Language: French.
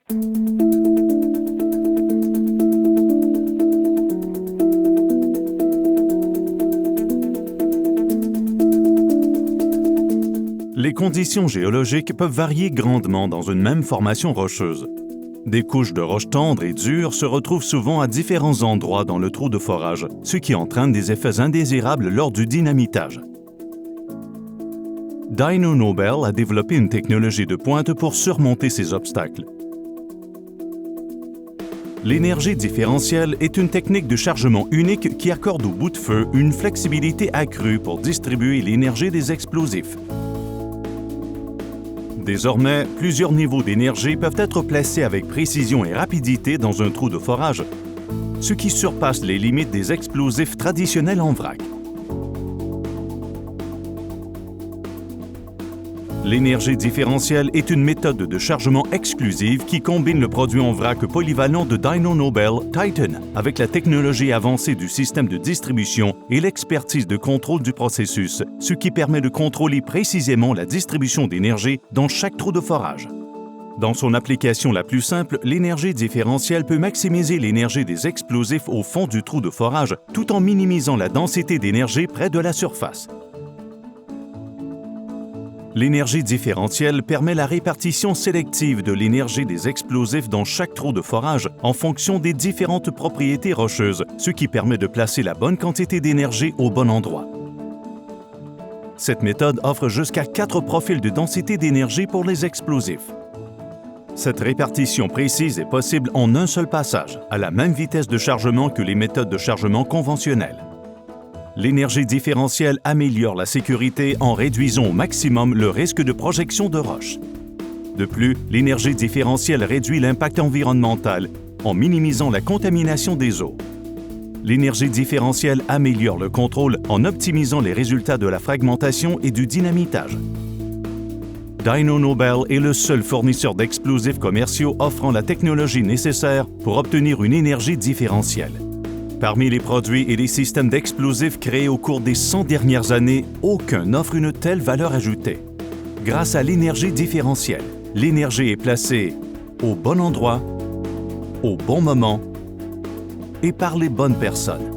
Les conditions géologiques peuvent varier grandement dans une même formation rocheuse. Des couches de roches tendres et dures se retrouvent souvent à différents endroits dans le trou de forage, ce qui entraîne des effets indésirables lors du dynamitage. Dyno Nobel a développé une technologie de pointe pour surmonter ces obstacles. L'énergie différentielle est une technique de chargement unique qui accorde au bout de feu une flexibilité accrue pour distribuer l'énergie des explosifs. Désormais, plusieurs niveaux d'énergie peuvent être placés avec précision et rapidité dans un trou de forage, ce qui surpasse les limites des explosifs traditionnels en vrac. L'énergie différentielle est une méthode de chargement exclusive qui combine le produit en vrac polyvalent de Dyno Nobel, Titan, avec la technologie avancée du système de distribution et l'expertise de contrôle du processus, ce qui permet de contrôler précisément la distribution d'énergie dans chaque trou de forage. Dans son application la plus simple, l'énergie différentielle peut maximiser l'énergie des explosifs au fond du trou de forage tout en minimisant la densité d'énergie près de la surface. L'énergie différentielle permet la répartition sélective de l'énergie des explosifs dans chaque trou de forage en fonction des différentes propriétés rocheuses, ce qui permet de placer la bonne quantité d'énergie au bon endroit. Cette méthode offre jusqu'à 4 profils de densité d'énergie pour les explosifs. Cette répartition précise est possible en un seul passage, à la même vitesse de chargement que les méthodes de chargement conventionnelles. L'énergie différentielle améliore la sécurité en réduisant au maximum le risque de projection de roches. De plus, l'énergie différentielle réduit l'impact environnemental en minimisant la contamination des eaux. L'énergie différentielle améliore le contrôle en optimisant les résultats de la fragmentation et du dynamitage. Dyno Nobel est le seul fournisseur d'explosifs commerciaux offrant la technologie nécessaire pour obtenir une énergie différentielle. Parmi les produits et les systèmes d'explosifs créés au cours des 100 dernières années, aucun n'offre une telle valeur ajoutée. Grâce à l'énergie différentielle, l'énergie est placée au bon endroit, au bon moment et par les bonnes personnes.